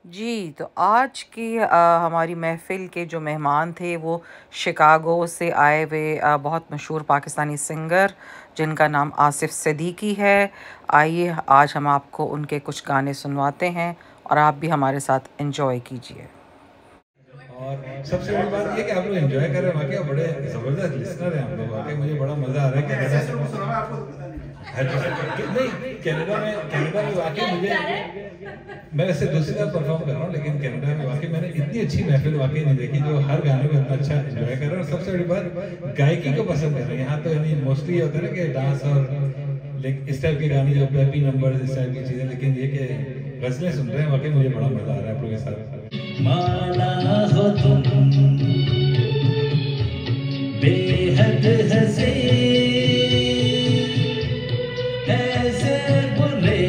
जी, तो आज की हमारी महफ़िल के जो मेहमान थे वो शिकागो से आए हुए बहुत मशहूर पाकिस्तानी सिंगर जिनका नाम आसिफ़ सिद्दीकी है। आइए आज हम आपको उनके कुछ गाने सुनवाते हैं और आप भी हमारे साथ एन्जॉय कीजिए। और सबसे बड़ी बात ये कि आप लोग एंजॉय कर रहे हैं, वाकई बड़े ज़बरदस्त लिसनर हैं आप लोग, वाकई मुझे बड़ा मज़ा आ रहा है कनाडा नहीं, कनाडा में वाकई मैं वैसे दूसरी बार परफॉर्म कर रहा हूँ, लेकिन कनाडा में वाकई मैंने इतनी अच्छी महफिल वाकई नहीं देखी जो हर गाने में इतना अच्छा एंजॉय कर रहे हैं। और सबसे बड़ी बात गायकी को पसंद कर रहे हैं। यहाँ तो यानी मोस्टली होता है ना कि डांस और इस टाइप के गाने जो पैपी नंबर इस टाइप की चीज़ें, लेकिन ये कि गज़लें सुन रहे हैं, वाकई मुझे बड़ा मज़ा आ रहा है आप लोगों के साथ। माना हो तुम बेहद हंसी, ऐसे बुरे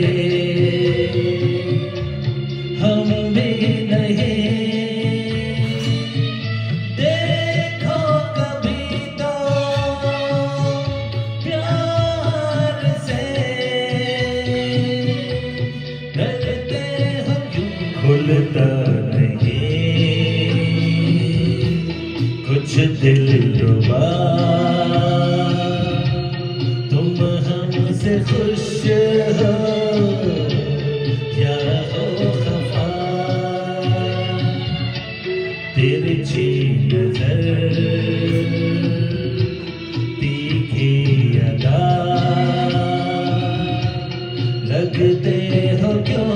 हम भी नहीं देखो कभी तो प्यार से डरते हो क्यों खुलता कुछ दिलरुबा तुम हमसे खुश हो या हो खफा, तिरछी नजर तीखी अदा लगते हो क्यों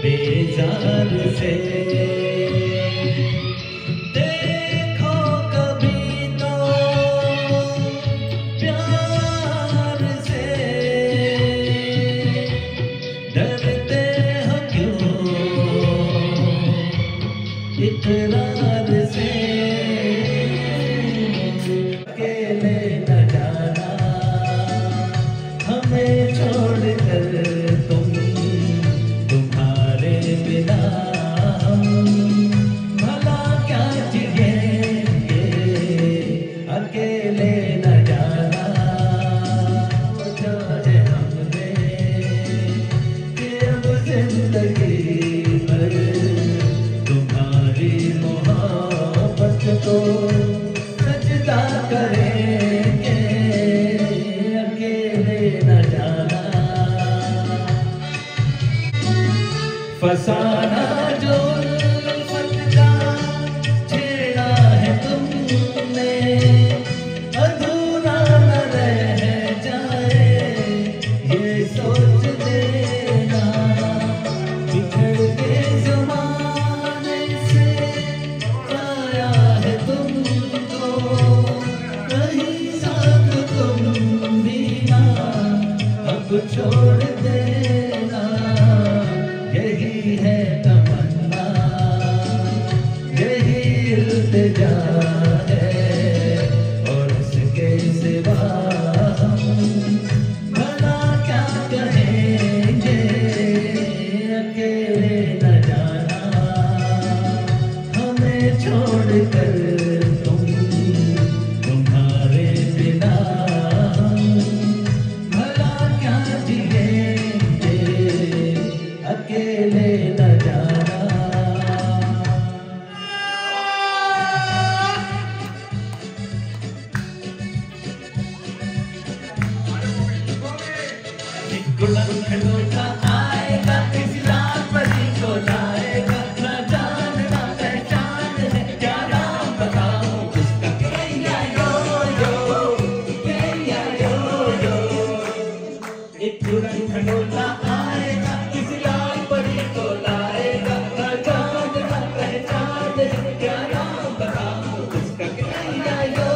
बेजार से। इकरार से अकेले न जाना हमें छोड़कर तुम, तुम्हारे बिना हम भला क्या जिएंगे। अकेले न जाना चाहे हमने कि अब जिंदगी भर तो सजदा करेंगे। अकेले न जाना फसाना जो फटका छेड़ा है तुमने, अधूरा न रह जाए ये सोच लेना। बिछड़ के ज़माने से आया है तुमको, कहीं साथ तुम भी ना अब छोड़ देना। यही है तमन्ना, यही इल्तिजा है और इसके सिवा हम भला क्या कहेंगे। अकेले न जाना हमें छोड़कर तुम, तुम्हारे बिना हम भला क्या जिएंगे। अकेले न जाना। गुलाम खड़ोता आएगा किसी रात परी को लाएगा, न जान न पहचान है क्या नाम बताऊं उसका। कैया यो यो एक गुलाम खड़ोता आएगा किसी रात परी को लाएगा, न जान न पहचान है क्या नाम बताऊं उसका। कैया यो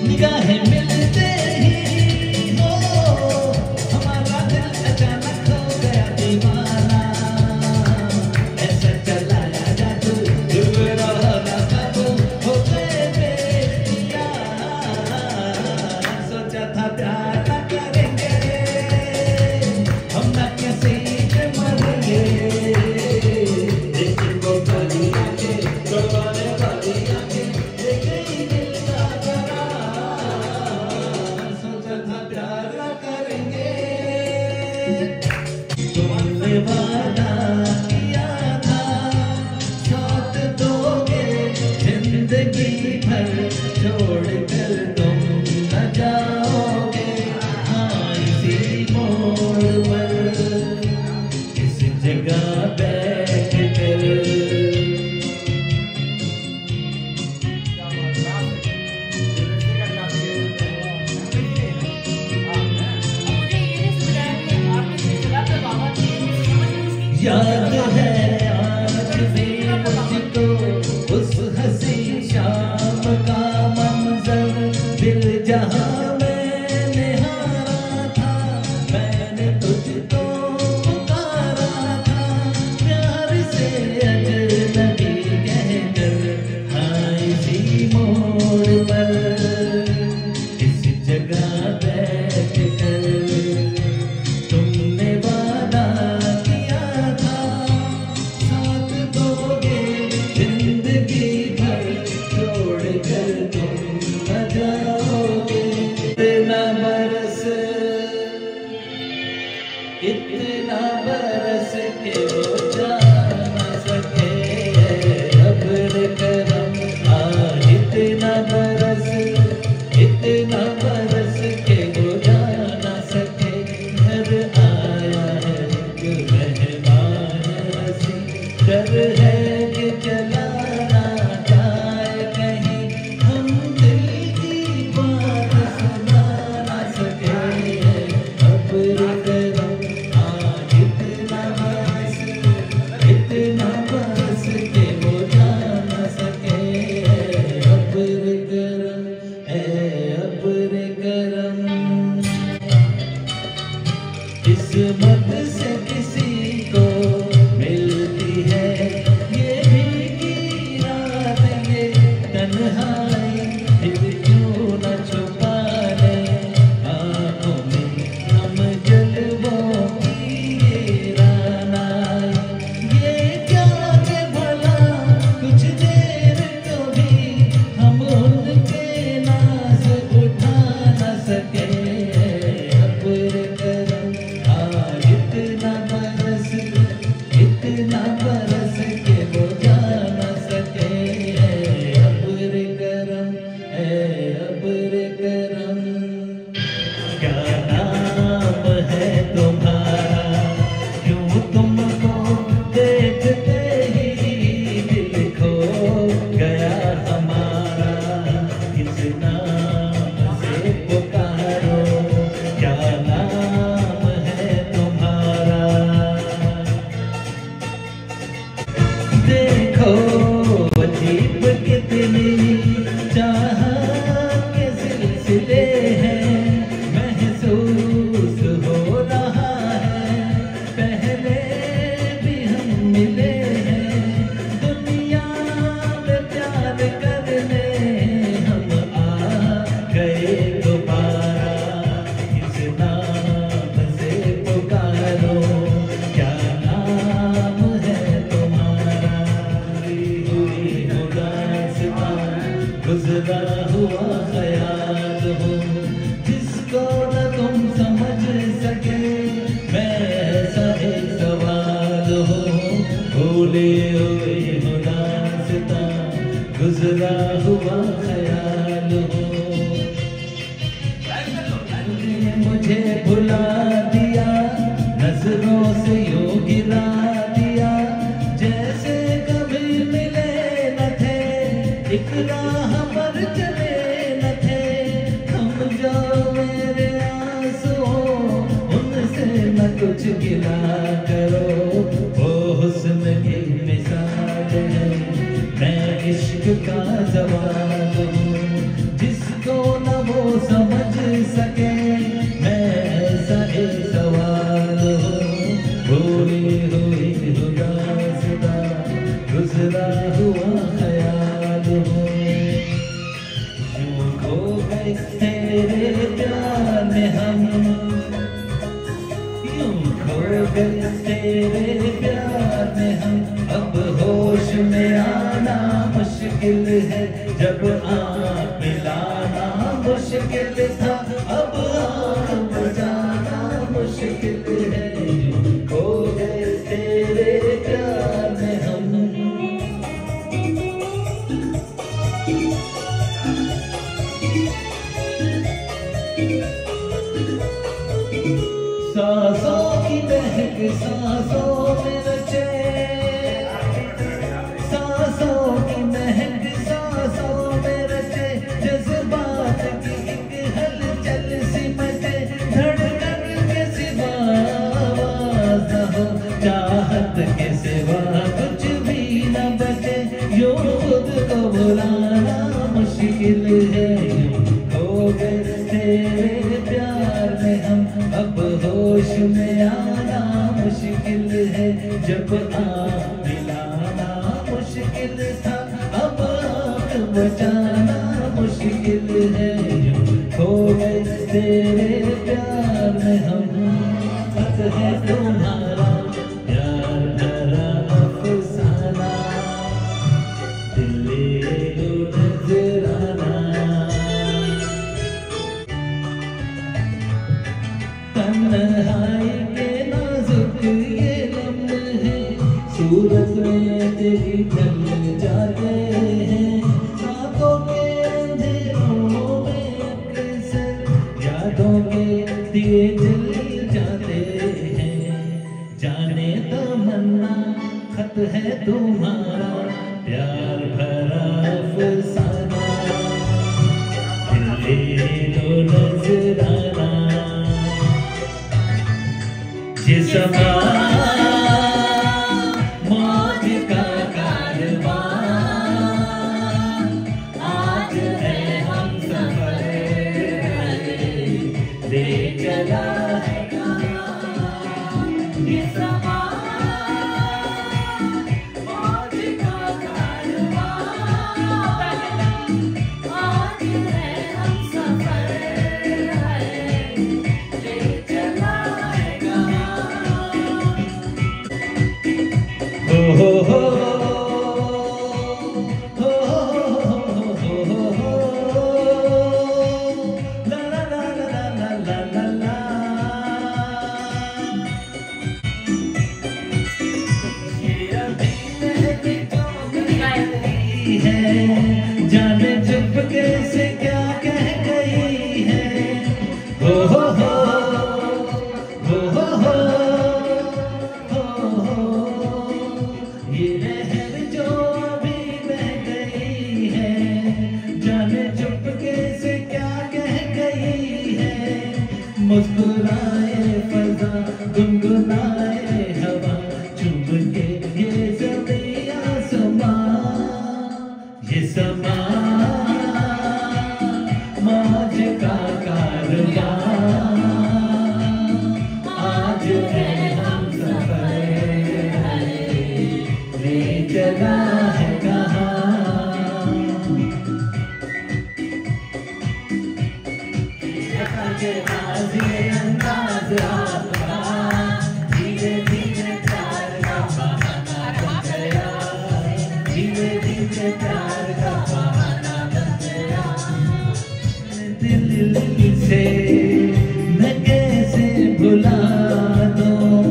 निगाहें मिलते ही हो हमारा दिल अचानक हो गया दीवाना, ऐसा चलाया जादू दिल रहा ना काबू हो गए बेइख्तियार। सोचा था प्यार ना करेंगे हम ना कैसे मरेंगे, लेकिन वो गली आके करवाने वाली आके ले गई दिल का करार। सोचा था प्यार ना करेंगे, तुमने वादा किया था साथ दोगे जिंदगी भर, छोड़कर तुम न जाओगे। हाँ इसी मोड़ पर इस जगह बैठ कर याद है आज भी मुझको उस हंसी शाम का मंजर, दिल जहां मैंने हारा था मैंने तुझको पुकारा था, प्यार से अजनबी कहकर। हाँ इसी मोड़ पर इस जगह बैठ कर तुमने वादा किया था साथ दोगे जिंदगी भर, छोड़कर तुम न जाओगे। इतना बरस के वो जा न सके, अब्र करम इतना बरस के वो जा न सके। घर आया है जो मेहमान हंसी, डर है कि चला ना जाए कहीं, हम दिल की बात सुना ना सके। अब्र करम इतना बरस के वो जा न सके। अब्र करम अब्र करम किस्मत से किसी को मिलती है देखो अजीब कितनी चाहत के सिलसिले हैं, महसूस हो रहा है पहले भी हम मिले हैं। दुनिया में प्यार करने हम आ गए दोबारा, किस नाम से पुकारो, क्या नाम है तुम्हारा। हुई उदासता गुजरा हुआ ख्याल हो, जिसको न तुम समझ सके मैं ऐसा एक सवाल हो। भूले हुए उदासता गुजरा हुआ ख्याल हो। मुझे भुला दिया, नजरों से यूं गिरा दिया, जैसे कभी मिले न थे, एक राह पर चले न थे। हम जाओ मेरे आंसुओं, उनसे न कुछ गिला करो। वो हुस्न की मिसाल है, मैं इश्क का जवाब हूँ, जिसको न वो समझ सके मैं ऐसा एक सवाल हूँ। भूली हुई उदासता गुजरा हुआ ख्याल हूँ। यूं खो गए तेरे प्यार में हम, यूं खो गए तेरे प्यार में हम। अब होश में आना मुश्किल है, जब आँख मिलाना मुश्किल था, अब आँख बुझाना मुश्किल है। यूं खो गए तेरे प्यार में हम। सांसों की महक सांसों में रचे, सांसों की महक सांसों में रचे, जज्बात की एक हलचल सी मचे, धड़कन के सिवा आवाज न हो, चाहत के सिवा कुछ भी न बचे। यूं खुद को बुलाना मुश्किल है, यूं खो गए तेरे प्यार में हम। अब होश में आना मुश्किल है, जब आँख मिलाना मुश्किल था, अब आँख बचाना मुश्किल है। यूं खो गए तेरे प्यार में हम। खत है तुम्हारा प्यार भरा अफसाना, दिल ले लो नजराना। तन्हाई के नाजुक ये लम्हे, सूरत में तेरी ढल जाते हैं। रातों के अंधेरों में अक्सर यादों के दिए जल जाते हैं। जाने तमन्ना खत है तुम्हारा प्यार भरा अफसाना, दिल ले लो नजराना। जिस मौज का कारवां आज है हम सफर ले चला है कहाँ। जिस मौज का कारवां समा मौज का कारवां आज है हम सफर ले चला है कहाँ अंदाज आपका धीरे धीरे प्यार का बहाना बन गया धीरे धीरे प्यार का बहाना बन गया दिल से मैं कैसे भुला दूं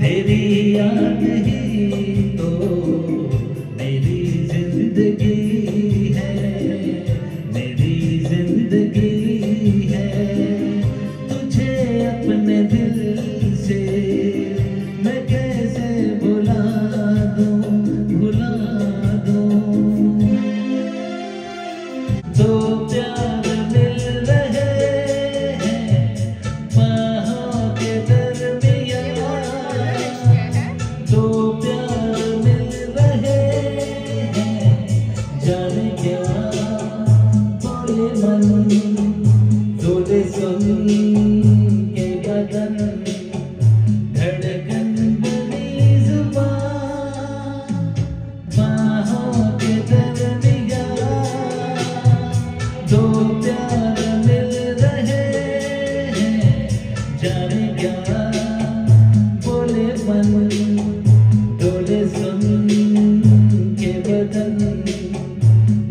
तेरी याद ही तो मेरी जिंदगी है मेरी जिंदगी है तुझे अपने दिल से मैं कैसे भुला दूं तो प्यार मिल रहे हैं बाहों के दरमियां तो प्यार मिल रहे हैं जाने क्या बोले मन डोले सुन के बदन धड़कन बनी जुबान बाहों के दरमियां दो प्यार मिल रहे हैं जाने क्या बोले मन डोले सुन के बदन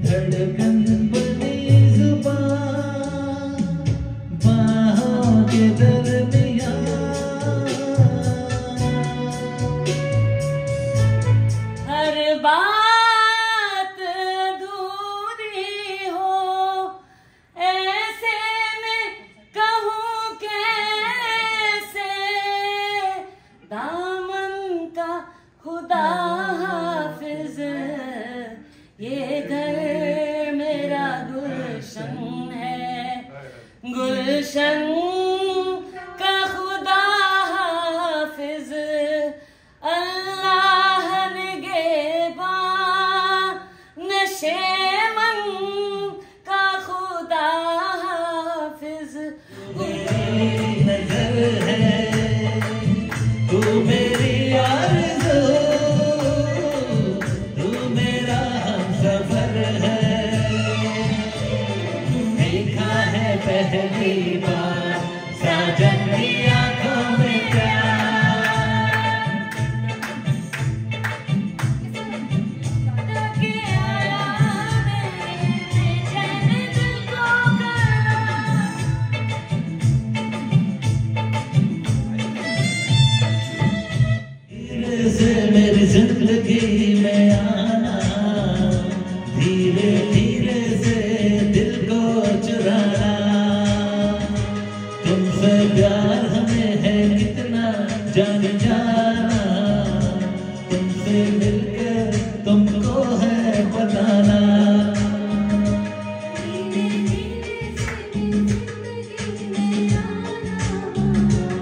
धड़कन बनी जुबान बाहों के दरमियां हर बात अधूरी हो ऐसे में कहूँ कैसे दामन का खुदा हाफिज ये घर मेरा गुलशन है गुलशन का खुदा हाफिज अल्लाह निगहबान नशेमन का खुदा हाफिज मेरी नजर है तू मेरी आरज़ू तू मेरा हमसफर है देखा है पहली बार साजन की आंखों में प्यार के आया मेरे बेचैन दिल को करार धीरे से मेरी जिंदगी में आना धीरे धीरे से दिल को चुराना तुमसे प्यार हमें है कितना जान जाना तुमसे मिलकर तुमको है बताना धीरे धीरे से मेरी जिंदगी में आना धीरे धीरे से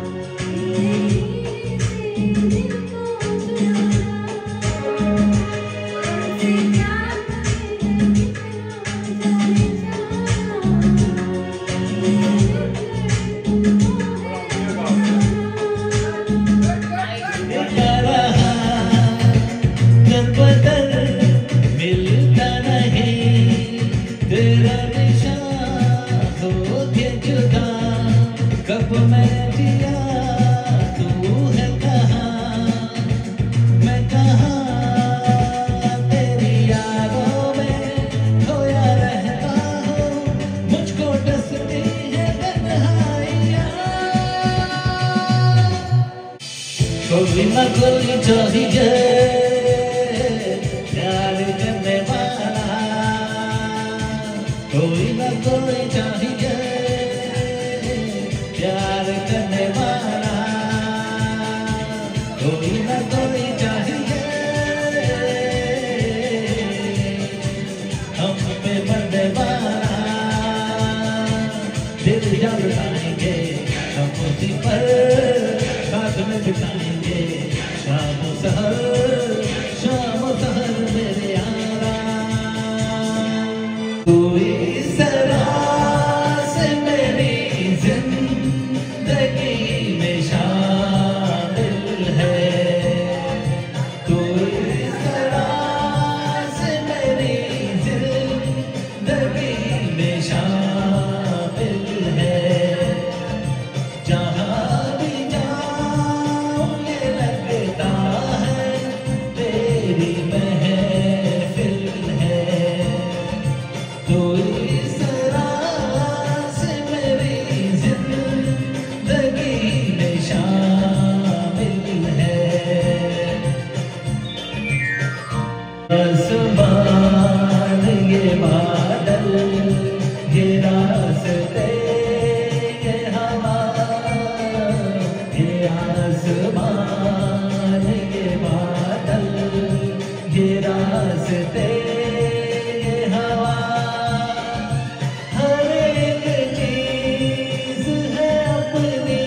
दिल को चुराना तुमसे प्यार हमें कितना जाने मिलता रहा कब बदल मिलता नहीं तेरा निशान हो के जुदा कब मैं जिया तू है कहाँ मैं कहाँ तेरी यादों में खोया रहता हूँ मुझको डसती है तन्हाइयाँ कोई ना कोई चाहिए प्यार करने वाला कोई ना कोई चाहिए प्यार करने वाला कोई ना कोई चाहिए हम पे मरने वाला दिल जब लाएंगे हम उसी पर साथ में बिताएंगे शाम सहर आसमान ये बादल ये रास्ते ये हवा ये आसमान ये बादल ये रास्ते ये हवा हर एक चीज है अपनी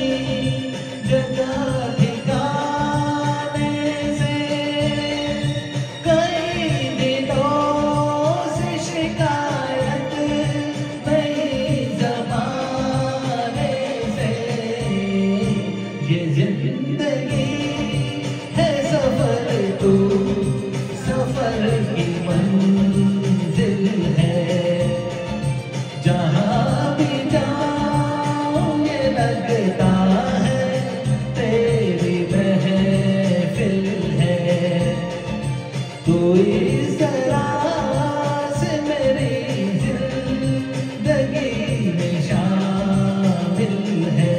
जगह ठिकाने से कई दिनों से शिकायत नहीं ज़माने से ये जिंदगी है सफर तू सफर की मंजिल है जहाँ भी जाऊँ ये लगता है तेरी महफिल है तू इस तरह से मेरी जिंदगी में शामिल है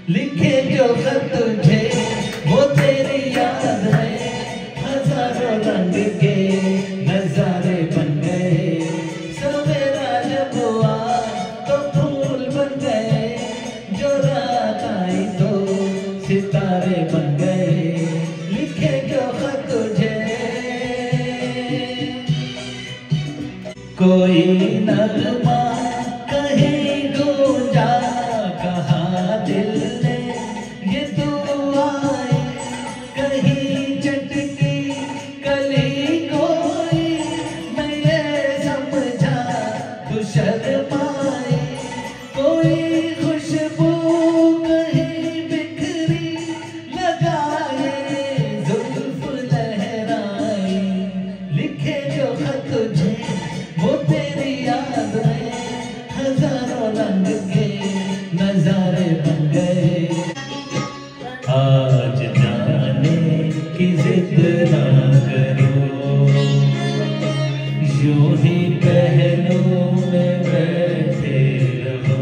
लिखे जो खत तुझे वो तेरी याद है हजारों रंग के नजारे बन गए सवेरा जब हुआ तो फूल बन गए जो रात आई तो सितारे बन गए लिखे जो खत तुझे कोई नगमा कहीं गूंजा कहा दिल ने ये दुआएं कहीं चटकी कली कोई मैं ये समझा तू शर्माए कोई खुशबू कहीं बिखरी लगाए जुल्फ लहराए लिखे जो खत तुझे वो तेरी याद है हजारों रंग के नजारे बन गए आज जाने की जिद ना करो यूं ही पहलू में बैठे रहो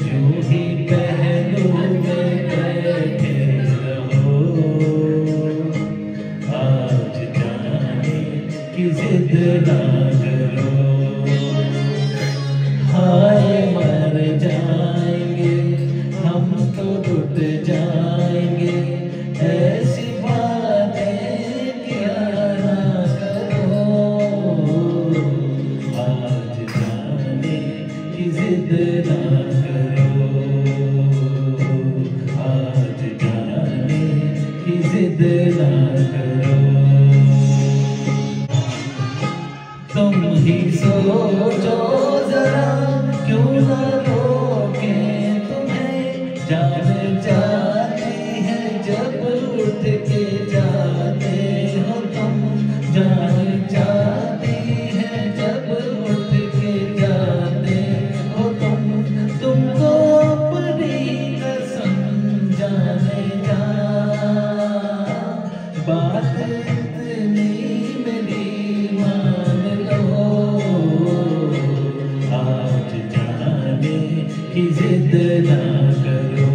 यूं ही पहलू में बैठे रहो आज जाने की जिद ना करो हाय मर जाएंगे हम तो टूट जाएंगे ऐसी बातें क्या ना करो आज जाने की जिद ना करो आज जाने की जिद ना करो तुम ही सोचो जरा क्यों ना रोके तुम्हें जान जाती है जब उठ के जाते हो तुम जान जाती है जब उठ के जाते हो तुमको अपनी कसम जाने जा बात इतनी मेरी मान लो आज जाने की जिद ना करो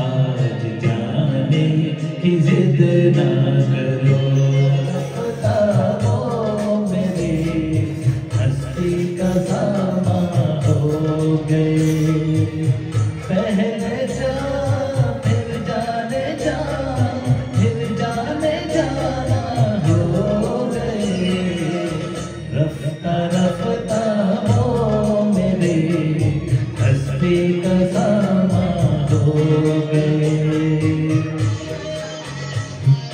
आज जाने की जिद ना करो बताओ मेरी हस्ती का सामा हो गए पहले जा फिर जाने जा फिर जाने जाना हो गए रफ्ता रफ्ता हो मेरे हस्ती का सामा हो गए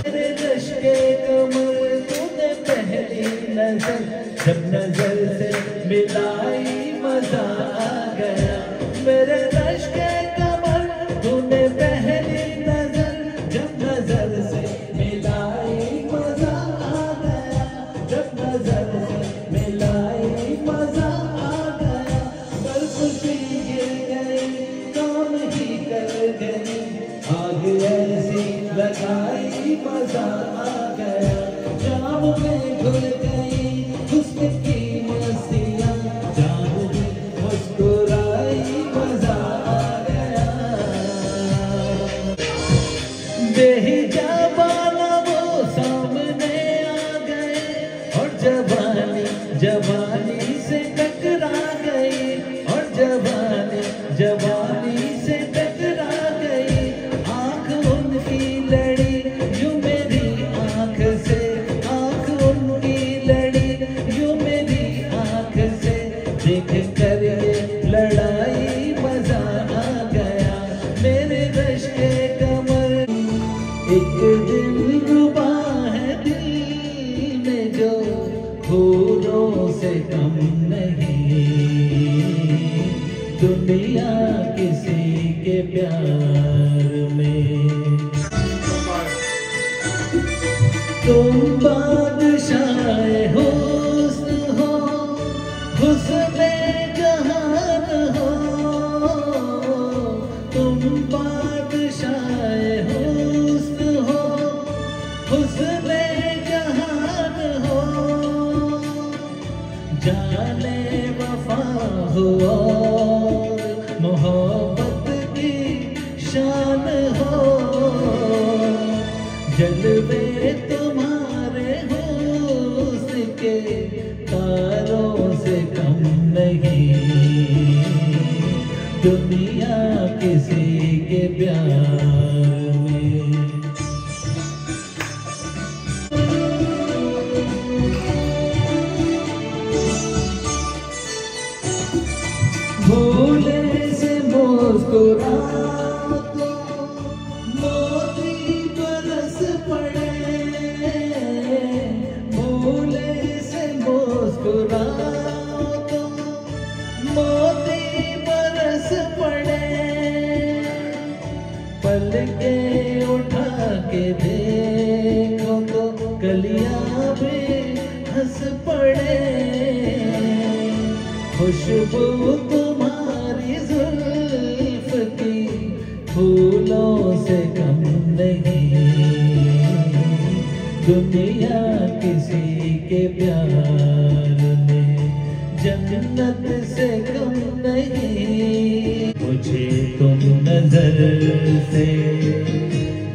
मेरे रश्के कमर तूने पहली नजर जब नजर से मिलाई मजा आ गया मेरे रश्के कमर तूने पहली नजर जब नजर से मिलाई मजा आ गया जब नजर से मिलाई मजा आ गया पर खुशी गिर गई काम ही कर गई आग ऐसी लगाई मजा आ गया जाम में घुल गई हुस्न की मस्तियाँ जाम में मुस्कुराई मजा आ गया शान हो, जलवे तुम्हारे हो उसके तारों से कम नहीं, दुनिया किसी के प्यार में। भोले से मुस्कुरा तो मोती बरस पड़े, भोले से मुस्कुरा तो मोती बरस पड़े, पलके उठा के देखो तो कलियां भी हंस पड़े, खुशबू तुम्हारी जुल्फ की फूलों से कम नहीं, दुनिया किसी के प्यार में जन्नत से कम नहीं। मुझे तुम नजर से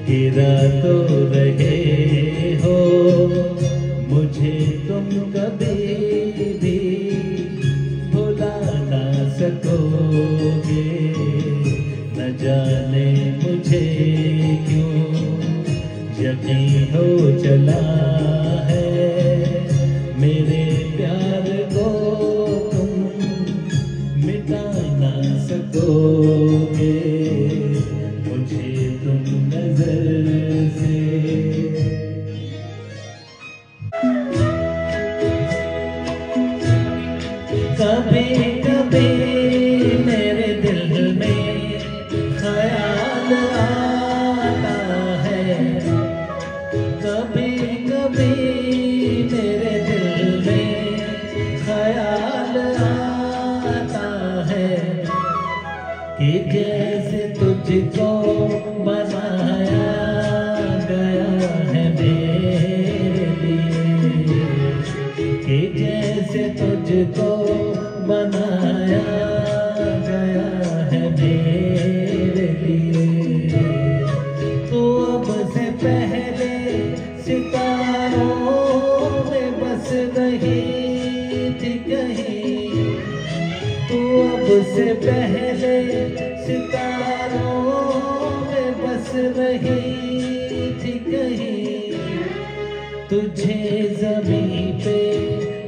गिरा तो रहे हो, मुझे तुम कभी भी भुला ना सकोगे, न जाने मुझे क्यों यकीन हो चला है, मेरे प्यार को तुम मिटा ना सकोगे, मुझे तुम नजर से। कभी कभी मेरे दिल में ख्याल आता है, कभी कभी मेरे दिल में ख्याल आता है, कि जैसे तुझको बनाया गया है मेरे लिए, कि जैसे तुझको बनाया गया है मेरे लिए। तो अब से पहले सितारों में बस रही थी कहीं, तो अब से पहले सितारों में बस रही थी कहीं, तुझे ज़मीं पे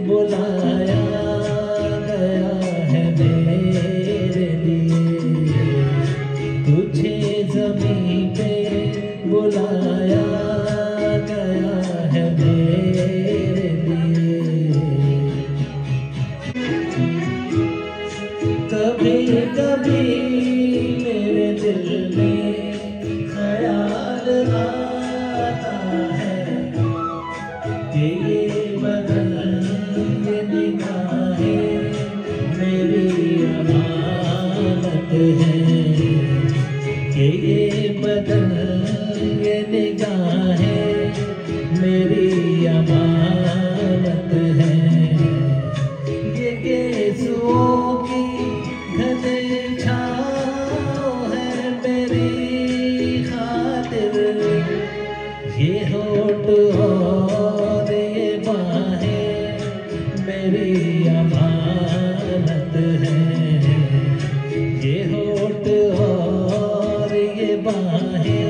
बुलाया गया है मेरे लिए, तुझे ज़मीं पे बुलाया गया है मेरे लिए। कभी कभी मेरे दिल में ख्याल आता है, कि ये बदल ये निगाहें मेरी अमानत है, कि ये बदल ये निगाहें मेरी अमानत है, ये गेसुओं की घनी छाँव है मेरी खातिर, ये होठ और ये बाहें मेरी अमानत है, ये होठ और ये बाहें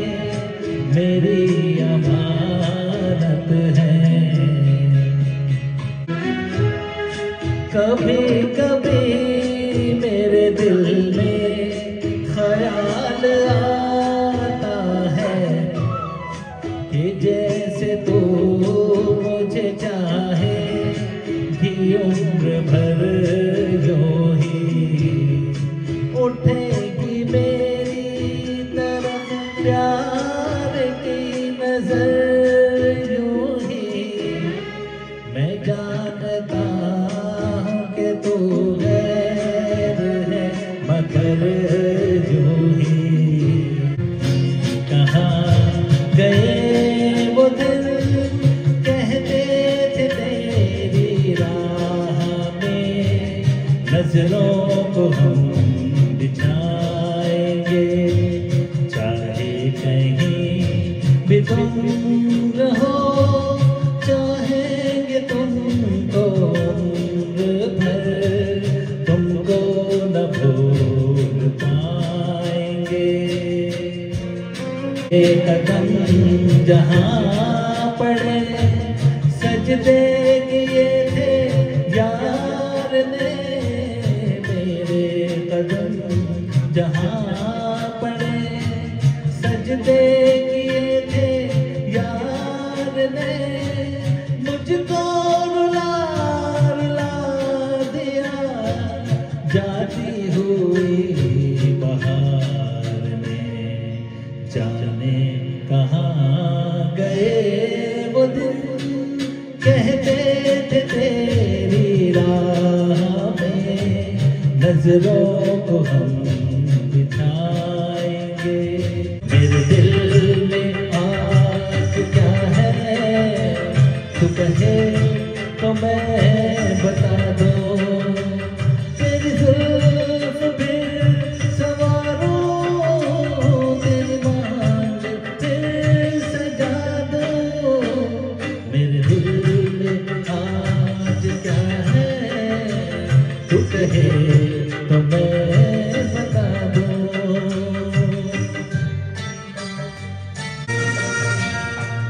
मेरी अमानत है। कभी कभी मेरे दिल में ख्याल आता है, कि जैसे तू मुझे चाहे भी उम्र भर यूं ही उठेगी मेरी तरफ प्यार की नजर यूं ही, मैं जानता हूँ कि तू गैर है मगर यूं ही। कहाँ गए वो दिन कहते थे तेरी राह में, नजरों को हम बिछाएंगे तुम रहो, चाहेंगे तुमको उम्र भर, तुमको न भूल पाएंगे। एक कदम जहाँ पड़े सजदे किए थे यार ने, मेरे कदम जहाँ पड़े सजदे किए थे यार ने, मुझको रुला रुला दिया जाती हुई बहार ने। जाने कहाँ गए वो दिन, कहते थे तेरी राह में नजरों को हम बिठाएंगे। मेरे दिल में आज क्या है तू कहे तो मैं बता दूं, तेरी जुल्फ भी सवारूं, तेरी मांग फिर सजा दूं। मेरे दिल में आज क्या है तू कहे तो मैं बता दूं।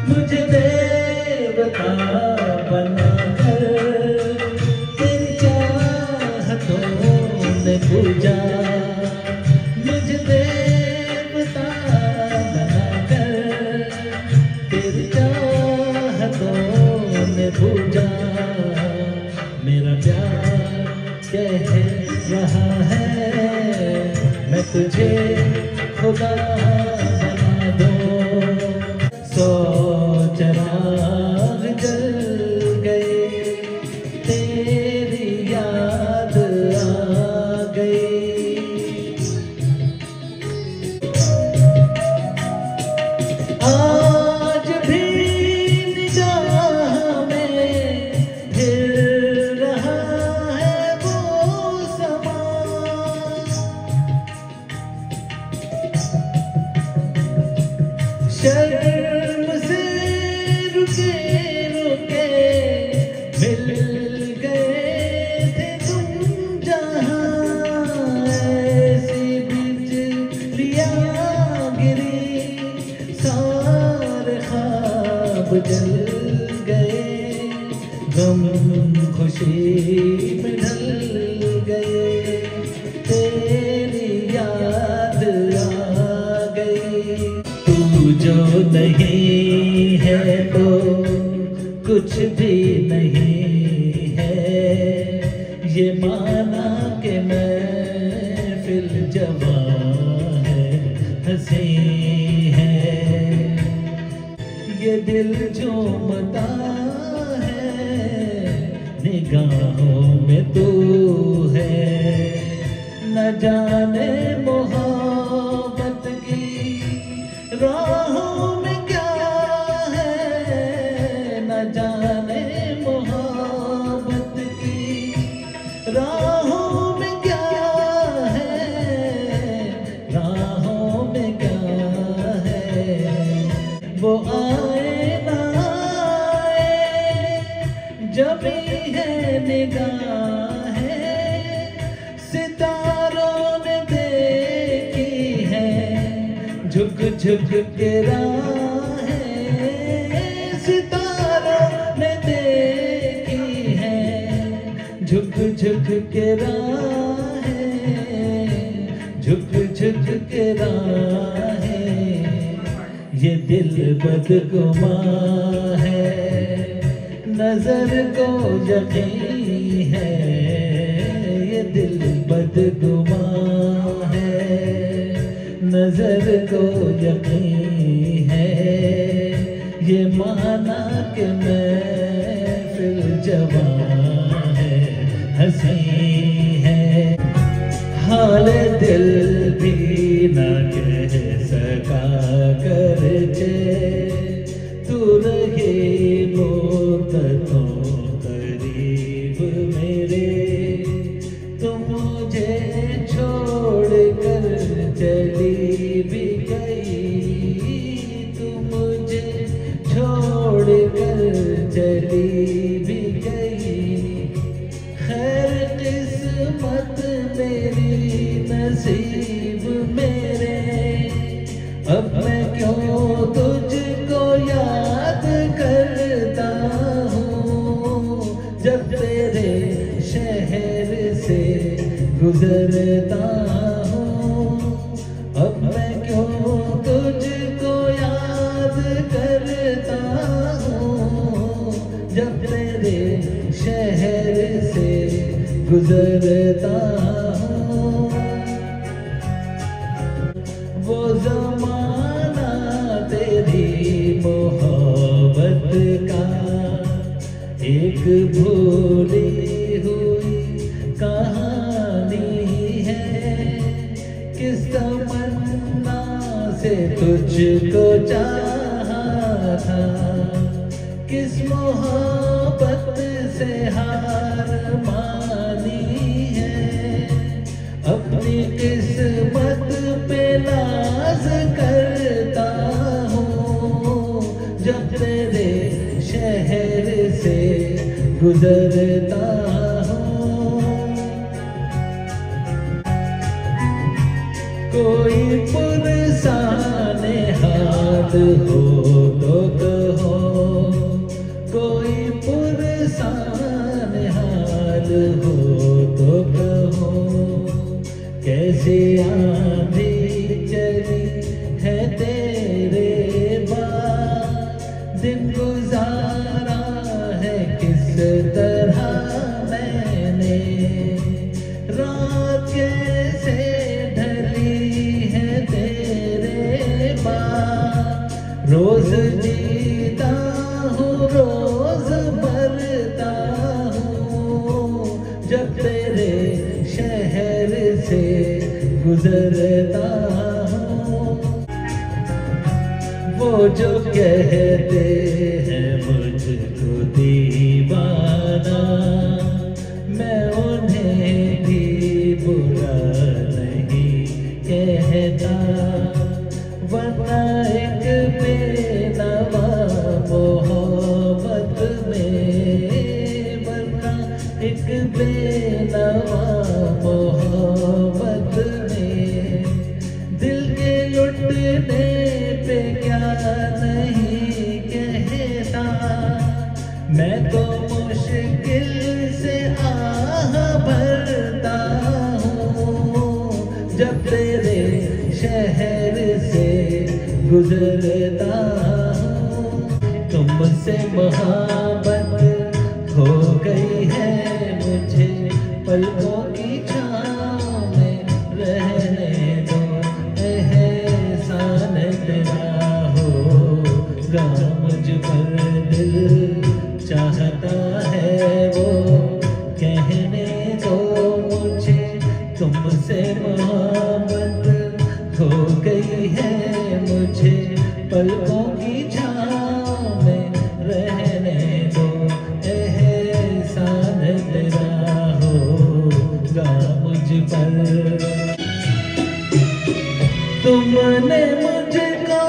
मुझे देवता बनाकर तेरी चाहतों ने पूजा, मुझे देवता बनाकर तेरी चाहतों ने पूजा। मेरा प्यार कह रहा है मैं तुझे खुदा बना दूं। सोच राग जल गए, तेरी याद आ गई। आज भी निगाह में फिर रहा है वो समा, शर्म से रुके रुके मिल गए थे तुम जहाँ, ऐसी बिजलियाँ गिरी सारे ख्वाब जल गए, गम खुशी में ढल गए, तेरी याद आ गई। तू जो नहीं है तो कुछ भी नहीं है, ये माना कि महफिल जवां है, हंसी है, ये दिल झूमता है, निगाहों में तू है। न जाने मोहब्बत की राहों में क्या है, न जाने मोहब्बत की राहों में क्या है, राहों में क्या है। वो आए ना आए जब है निगाहें, सितारों ने देखी है झुक झुक के राहें, सितारों ने देखी है झुक झुक के राहें, झुक झुक के राहें। ये दिल बदगुमां है, नजर को यकीन है, ये दिल बदगुमां है, नजर को यकीन है, ये माना कि महफिल जवां है, हंसी है। हाल दिल भी न कह सका करके, तू रही मुद्दतों करीब मेरे, तू मुझे छोड़ कर चली भी गई, तू मुझे अब मैं क्यों तुझको याद करता हूँ, जब तेरे शहर से गुजरता हूँ। अब मैं क्यों तुझको याद करता हूँ, जब तेरे शहर से गुजरता हूँ। वो ज़माना तेरी मोहब्बत का एक भूली हुई कहानी है। किस तमन्ना से तुझको चाहा था, किस मोहब्बत से हार मानी है। अपनी किस्मत पे नाज करता हूँ, जब तेरे शहर से गुजरता हूँ। कोई पुरसाने हाल हो तो कहो, कोई पुरसाने हाल हो तो कहो। कैसी आंधी चली है तेरे बाद, दिन गुजारा है किस तरह मैंने। रात कैसे ढली है तेरे बाद, रोज जीता हूँ रोज मरता हूँ, जब तेरे शहर से गुजरता हूँ। वो जो कहते हैं मुझको दीवाना, मैं उन्हें भी बुरा नहीं कहता। वरना एक बेनवा मोहब्बत में, वरना एक बेनवा मोहब्बत में, दिल के लुटने पे क्या नहीं कहता। मैं तो मुश्किल से आह भरता हूँ, जब तेरे शहर से गुजरता हूँ। तुमसे मोहब्बत हो गई है मुझे, पलकों की छाँव में रहने दो। एहसान तेरा होगा मुझ पर, दिल चाहता है वो कहने दो मुझे। तुमसे मोहब्बत हो गई है मुझे, पलकों की छाँव में रहने दो। एहसान तेरा होगा मुझ पर। तुमने मुझको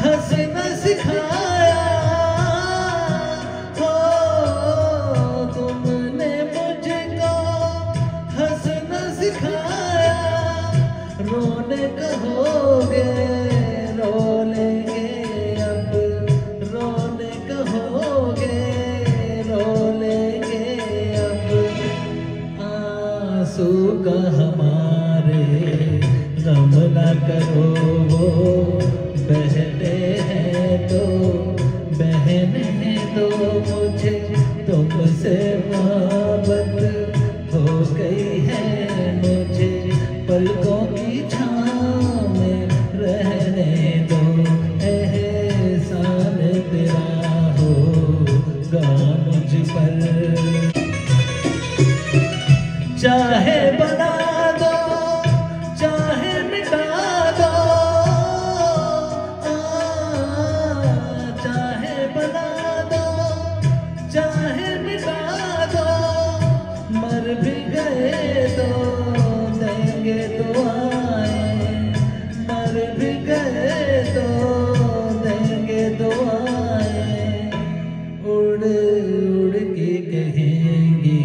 हंसना सिखाया हो, तुमने मुझको हंसना सिखाया। रोने कहोगे रो लेंगे अब, रोने कहोगे रो लेंगे अब। आंसू का हमारे गम ना करो, वो बहते हैं तो बहने दो मुझे। तुमसे मोहब्बत हो गई है मुझे, पलकों की छाँव में रहने दो। एहसान तेरा होगा मुझ पर। चाहे बना दो चाहे मिटा दो, चाहे बना दो चाहे मिटा दो। मर भी गए तो देंगे दुआएं, मर भी गए तो देंगे दुआएं। उड़ उड़ के कहेंगी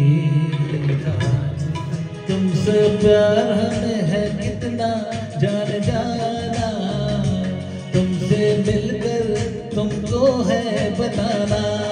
तुमसे प्यार हमें है कितना, जान जाना है बताना।